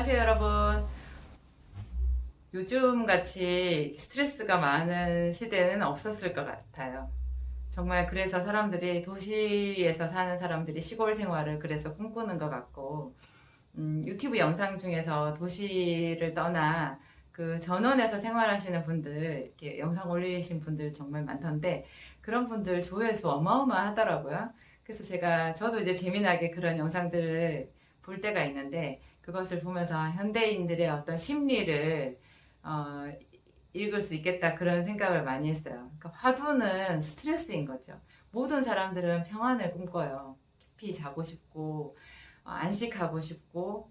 안녕하세요, 여러분. 요즘 같이 스트레스가 많은 시대는 없었을 것 같아요. 정말 그래서 사람들이 도시에서 사는 사람들이 시골 생활을 그래서 꿈꾸는 것 같고, 유튜브 영상 중에서 도시를 떠나 그 전원에서 생활하시는 분들, 이렇게 영상 올리신 분들 정말 많던데, 그런 분들 조회수 어마어마하더라고요. 그래서 저도 이제 재미나게 그런 영상들을 볼 때가 있는데, 그것을 보면서 현대인들의 어떤 심리를, 어, 읽을 수 있겠다 그런 생각을 많이 했어요. 그러니까 화두는 스트레스인 거죠. 모든 사람들은 평안을 꿈꿔요. 깊이 자고 싶고, 안식하고 싶고,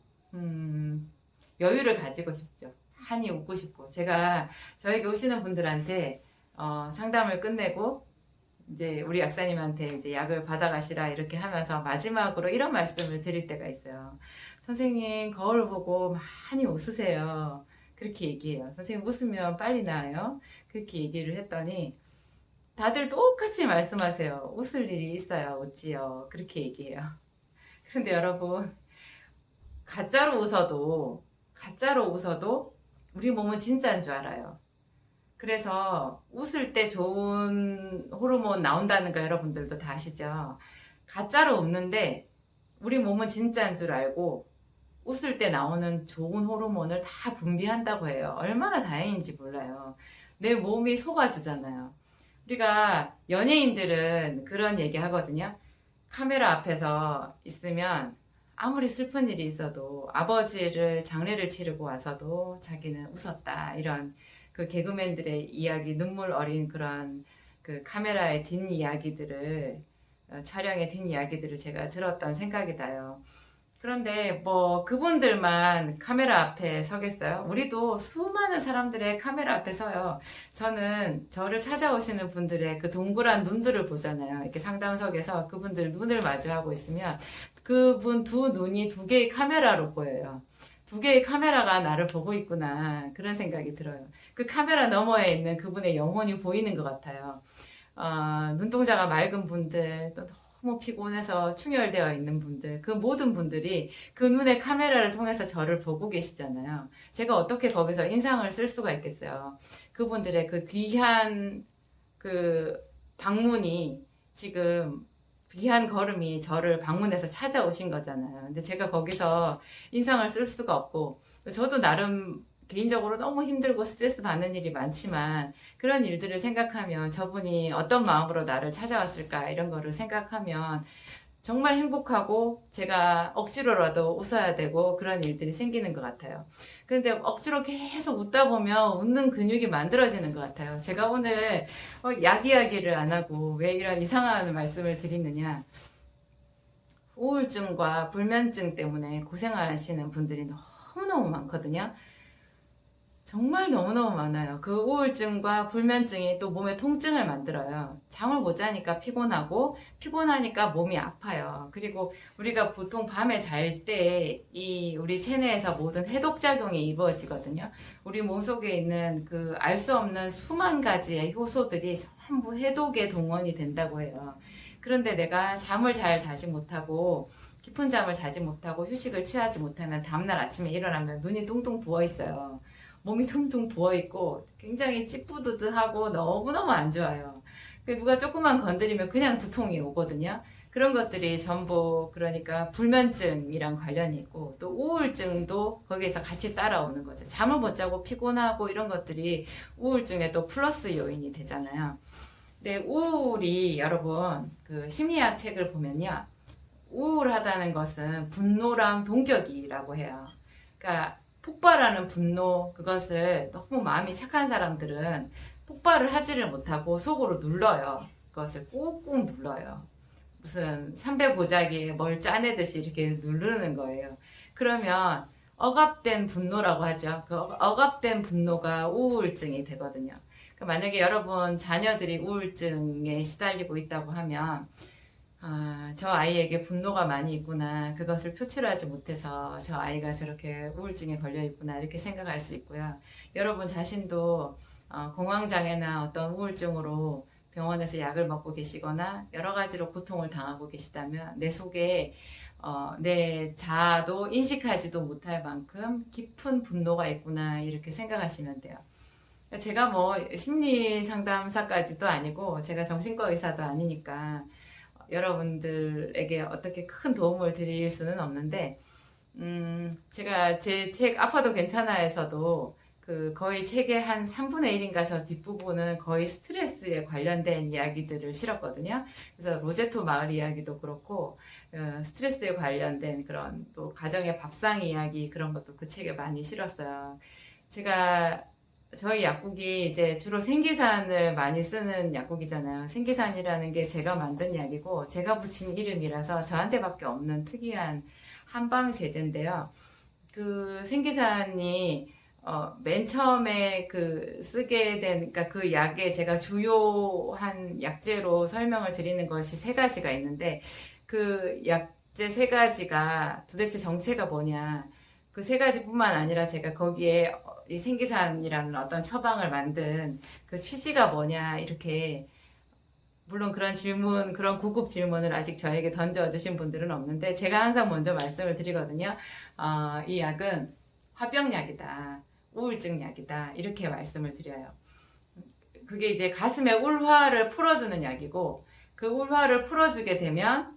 여유를 가지고 싶죠. 한이 웃고 싶고. 제가 저에게 오시는 분들한테 상담을 끝내고 이제 우리 약사님한테 이제 약을 받아가시라 이렇게 하면서 마지막으로 이런 말씀을 드릴 때가 있어요. 선생님, 거울 보고 많이 웃으세요. 그렇게 얘기해요. 선생님, 웃으면 빨리 나아요. 그렇게 얘기를 했더니 다들 똑같이 말씀하세요. 웃을 일이 있어요. 웃지요. 그렇게 얘기해요. 그런데 여러분, 가짜로 웃어도 우리 몸은 진짜인 줄 알아요. 그래서 웃을 때 좋은 호르몬 나온다는 거 여러분들도 다 아시죠? 가짜로 웃는데 우리 몸은 진짜인 줄 알고 웃을 때 나오는 좋은 호르몬을 다 분비한다고 해요. 얼마나 다행인지 몰라요. 내 몸이 속아주잖아요. 우리가 연예인들은 그런 얘기 하거든요. 카메라 앞에서 있으면 아무리 슬픈 일이 있어도 아버지를 장례를 치르고 와서도 자기는 웃었다. 이런 그 개그맨들의 이야기, 눈물 어린 그런 그 카메라의 뒷이야기들을, 촬영의 뒷이야기들을 제가 들었던 생각이 나요. 그런데 뭐 그분들만 카메라 앞에 서겠어요? 우리도 수많은 사람들의 카메라 앞에 서요. 저는 저를 찾아오시는 분들의 그 동그란 눈들을 보잖아요. 이렇게 상담석에서 그분들 눈을 마주하고 있으면 그분 두 눈이 두 개의 카메라로 보여요. 두 개의 카메라가 나를 보고 있구나. 그런 생각이 들어요. 그 카메라 너머에 있는 그분의 영혼이 보이는 것 같아요. 눈동자가 맑은 분들, 또 너무 피곤해서 충혈되어 있는 분들, 그 모든 분들이 그 눈의 카메라를 통해서 저를 보고 계시잖아요. 제가 어떻게 거기서 인상을 쓸 수가 있겠어요. 그분들의 그 귀한 그 방문이 지금 귀한 걸음이 저를 방문해서 찾아오신 거잖아요. 근데 제가 거기서 인상을 쓸 수가 없고, 저도 나름 개인적으로 너무 힘들고 스트레스 받는 일이 많지만 그런 일들을 생각하면 저분이 어떤 마음으로 나를 찾아왔을까 이런 거를 생각하면 정말 행복하고 제가 억지로라도 웃어야 되고 그런 일들이 생기는 것 같아요. 그런데 억지로 계속 웃다 보면 웃는 근육이 만들어지는 것 같아요. 제가 오늘 약 이야기를 안 하고 왜 이런 이상한 말씀을 드리느냐. 우울증과 불면증 때문에 고생하시는 분들이 너무너무 많거든요. 정말 너무너무 많아요. 그 우울증과 불면증이 또 몸에 통증을 만들어요. 잠을 못 자니까 피곤하고, 피곤하니까 몸이 아파요. 그리고 우리가 보통 밤에 잘 때 이 우리 체내에서 모든 해독작용이 이루어지거든요. 우리 몸속에 있는 그 알 수 없는 수만 가지의 효소들이 전부 해독의 동원이 된다고 해요. 그런데 내가 잠을 잘 자지 못하고, 깊은 잠을 자지 못하고 휴식을 취하지 못하면 다음날 아침에 일어나면 눈이 뚱뚱 부어 있어요. 몸이 퉁퉁 부어있고 굉장히 찌뿌드드하고 너무너무 안 좋아요. 누가 조금만 건드리면 그냥 두통이 오거든요. 그런 것들이 전부 그러니까 불면증이랑 관련이 있고 또 우울증도 거기에서 같이 따라오는 거죠. 잠을 못 자고 피곤하고 이런 것들이 우울증의 또 플러스 요인이 되잖아요. 근데 우울이 여러분 그 심리학 책을 보면요. 우울하다는 것은 분노랑 동격이라고 해요. 그러니까 폭발하는 분노, 그것을 너무 마음이 착한 사람들은 폭발을 하지를 못하고 속으로 눌러요. 그것을 꾹꾹 눌러요. 무슨 삼배 보자기에 뭘 짜내듯이 이렇게 누르는 거예요. 그러면 억압된 분노라고 하죠. 그 억압된 분노가 우울증이 되거든요. 그러니까 만약에 여러분 자녀들이 우울증에 시달리고 있다고 하면 저 아이에게 분노가 많이 있구나. 그것을 표출하지 못해서 저 아이가 저렇게 우울증에 걸려 있구나. 이렇게 생각할 수 있고요. 여러분 자신도 공황장애나 어떤 우울증으로 병원에서 약을 먹고 계시거나 여러 가지로 고통을 당하고 계시다면 내 속에 내 자아도 인식하지도 못할 만큼 깊은 분노가 있구나 이렇게 생각하시면 돼요. 제가 뭐 심리 상담사까지도 아니고 제가 정신과 의사도 아니니까 여러분들에게 어떻게 큰 도움을 드릴 수는 없는데 제가 제 책 아파도 괜찮아에서도 거의 책의 한 3분의 1인가 저 뒷부분은 거의 스트레스에 관련된 이야기들을 실었거든요. 그래서 로제토 마을 이야기도 그렇고 스트레스에 관련된 그런 또 가정의 밥상 이야기 그런 것도 그 책에 많이 실었어요. 제가 저희 약국이 이제 주로 생기산을 많이 쓰는 약국이잖아요. 생기산이라는 게 제가 만든 약이고 제가 붙인 이름이라서 저한테밖에 없는 특이한 한방 제제인데요. 그 생기산이 맨 처음에 쓰게 된, 그러니까 그 약에 제가 주요한 약재로 설명을 드리는 것이 세 가지가 있는데, 그 약재 세 가지가 도대체 정체가 뭐냐. 그 세 가지뿐만 아니라 제가 거기에 이 생기산이라는 어떤 처방을 만든 그 취지가 뭐냐, 이렇게 물론 그런 질문, 그런 고급 질문을 아직 저에게 던져주신 분들은 없는데, 제가 항상 먼저 말씀을 드리거든요. 이 약은 화병약이다. 우울증 약이다. 이렇게 말씀을 드려요. 그게 이제 가슴의 울화를 풀어주는 약이고, 그 울화를 풀어주게 되면,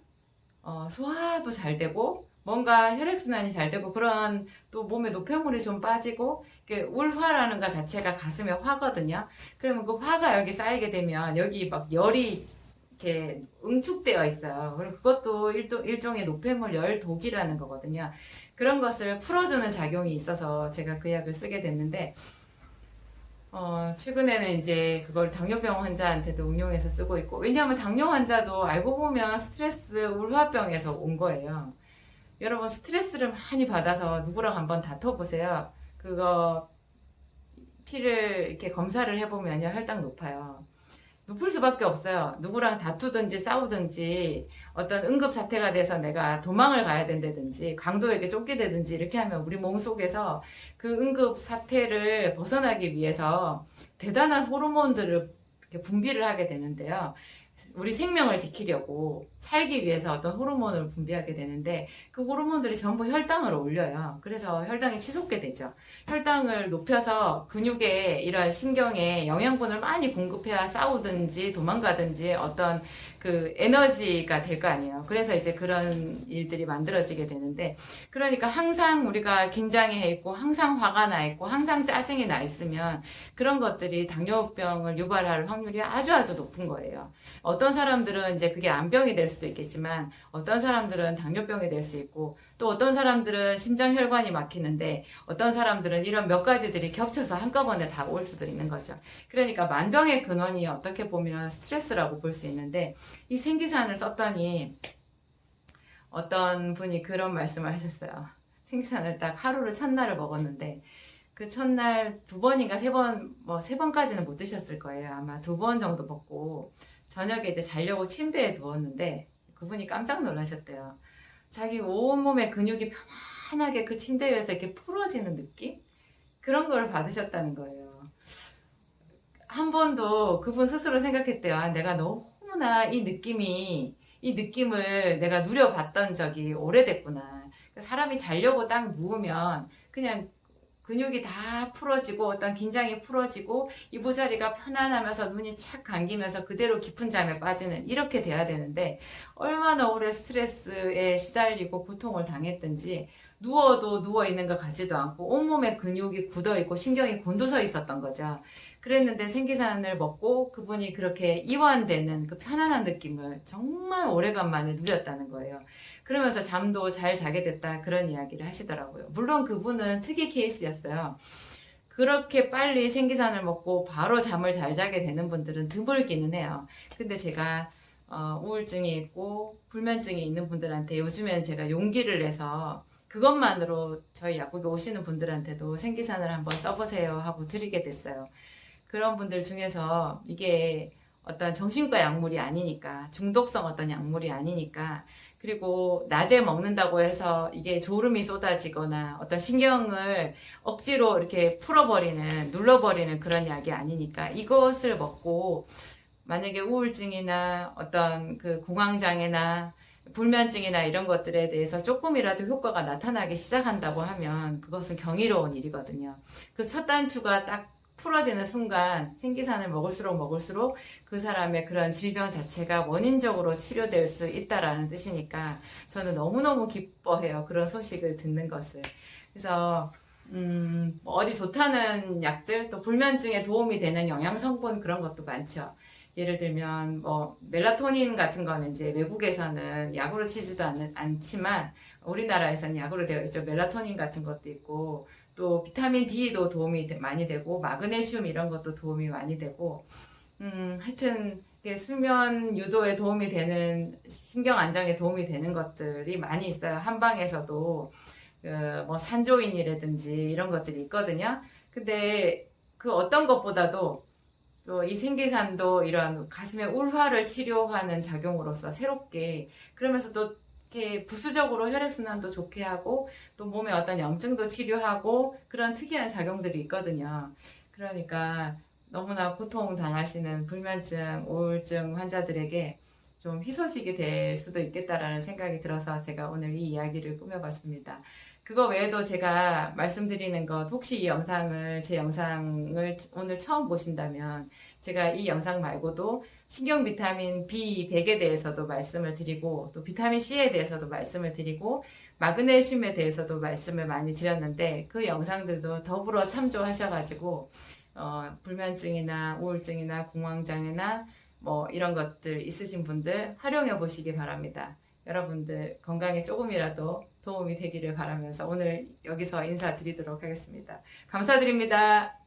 소화도 잘 되고, 뭔가 혈액순환이 잘 되고, 그런 또 몸에 노폐물이 좀 빠지고, 울화라는 것 자체가 가슴의 화거든요. 그러면 그 화가 여기 쌓이게 되면, 여기 막 열이 이렇게 응축되어 있어요. 그리고 그것도 일종의 노폐물 열독이라는 거거든요. 그런 것을 풀어주는 작용이 있어서 제가 그 약을 쓰게 됐는데, 최근에는 이제 그걸 당뇨병 환자한테도 응용해서 쓰고 있고, 왜냐하면 당뇨 환자도 알고 보면 스트레스 울화병에서 온 거예요. 여러분 스트레스를 많이 받아서 누구랑 한번 다퉈보세요. 그거 피를 이렇게 검사를 해보면요, 혈당 높아요. 높을 수밖에 없어요. 누구랑 다투든지 싸우든지 어떤 응급 사태가 돼서 내가 도망을 가야 된다든지 강도에게 쫓기다든지 이렇게 하면 우리 몸속에서 그 응급 사태를 벗어나기 위해서 대단한 호르몬들을 분비를 하게 되는데요. 우리 생명을 지키려고 살기 위해서 어떤 호르몬을 분비하게 되는데 그 호르몬들이 전부 혈당을 올려요. 그래서 혈당이 치솟게 되죠. 혈당을 높여서 근육에 이런 신경에 영양분을 많이 공급해야 싸우든지 도망가든지 어떤 에너지가 될 거 아니에요. 그래서 이제 그런 일들이 만들어지게 되는데, 그러니까 항상 우리가 긴장해 있고 항상 화가 나 있고 항상 짜증이 나 있으면 그런 것들이 당뇨병을 유발할 확률이 아주 높은 거예요. 어떤 사람들은 이제 그게 암병이 될 수도 있겠지만 어떤 사람들은 당뇨병이 될 수 있고, 또 어떤 사람들은 심장혈관이 막히는데 어떤 사람들은 이런 몇 가지들이 겹쳐서 한꺼번에 다 올 수도 있는 거죠. 그러니까 만병의 근원이 어떻게 보면 스트레스라고 볼 수 있는데, 이 생기산을 썼더니 어떤 분이 그런 말씀을 하셨어요. 생기산을 딱 하루를 첫날을 먹었는데 그 첫날 두 번인가 세 번, 세 번까지는 못 드셨을 거예요. 아마 두 번 정도 먹고 저녁에 이제 자려고 침대에 누웠는데 그분이 깜짝 놀라셨대요. 자기 온몸의 근육이 편안하게 그 침대 위에서 이렇게 풀어지는 느낌? 그런 걸 받으셨다는 거예요. 한 번도 그분 스스로 생각했대요. 아, 내가 너무나 이 느낌을 내가 누려봤던 적이 오래됐구나. 사람이 자려고 딱 누우면 그냥 근육이 다 풀어지고 어떤 긴장이 풀어지고 이부자리가 편안하면서 눈이 착 감기면서 그대로 깊은 잠에 빠지는, 이렇게 돼야 되는데 얼마나 오래 스트레스에 시달리고 고통을 당했든지 누워도 누워있는 것 같지도 않고 온몸에 근육이 굳어있고 신경이 곤두서 있었던 거죠. 그랬는데 생기산을 먹고 그분이 그렇게 이완되는 그 편안한 느낌을 정말 오래간만에 누렸다는 거예요. 그러면서 잠도 잘 자게 됐다, 그런 이야기를 하시더라고요. 물론 그분은 특이 케이스였어요. 그렇게 빨리 생기산을 먹고 바로 잠을 잘 자게 되는 분들은 드물기는 해요. 근데 제가 우울증이 있고 불면증이 있는 분들한테 요즘에는 제가 용기를 내서 그것만으로 저희 약국에 오시는 분들한테도 생기산을 한번 써보세요 하고 드리게 됐어요. 그런 분들 중에서 이게 어떤 정신과 약물이 아니니까, 중독성 어떤 약물이 아니니까, 그리고 낮에 먹는다고 해서 이게 졸음이 쏟아지거나 어떤 신경을 억지로 이렇게 풀어버리는, 눌러버리는 그런 약이 아니니까, 이것을 먹고 만약에 우울증이나 어떤 공황장애나 불면증이나 이런 것들에 대해서 조금이라도 효과가 나타나기 시작한다고 하면 그것은 경이로운 일이거든요. 그 첫 단추가 딱 풀어지는 순간 생기산을 먹을수록 그 사람의 그런 질병 자체가 원인적으로 치료될 수 있다라는 뜻이니까 저는 너무너무 기뻐해요. 그런 소식을 듣는 것을. 그래서 뭐 어디 좋다는 약들, 또 불면증에 도움이 되는 영양성분 그런 것도 많죠. 예를 들면 뭐 멜라토닌 같은 거는 이제 외국에서는 약으로 치지도 않지만 우리나라에서는 약으로 되어 있죠. 멜라토닌 같은 것도 있고 또 비타민 D도 도움이 많이 되고 마그네슘 이런 것도 도움이 많이 되고 하여튼 수면 유도에 도움이 되는 신경 안정에 도움이 되는 것들이 많이 있어요. 한방에서도 뭐 산조인이라든지 이런 것들이 있거든요. 근데 그 어떤 것보다도 또 이 생계산도 이런 가슴의 울화를 치료하는 작용으로서 새롭게 그러면서 또 이렇게 부수적으로 혈액순환도 좋게 하고 또 몸의 어떤 염증도 치료하고 그런 특이한 작용들이 있거든요. 그러니까 너무나 고통당하시는 불면증, 우울증 환자들에게 좀 희소식이 될 수도 있겠다라는 생각이 들어서 제가 오늘 이 이야기를 꾸며봤습니다. 그거 외에도 제가 말씀드리는 것, 혹시 이 영상을, 제 영상을 오늘 처음 보신다면 제가 이 영상 말고도 신경 비타민 B100에 대해서도 말씀을 드리고 또 비타민 C에 대해서도 말씀을 드리고 마그네슘에 대해서도 말씀을 많이 드렸는데 그 영상들도 더불어 참조하셔가지고 불면증이나 우울증이나 공황장애나 뭐 이런 것들 있으신 분들 활용해 보시기 바랍니다. 여러분들 건강에 조금이라도 도움이 되기를 바라면서 오늘 여기서 인사드리도록 하겠습니다. 감사드립니다.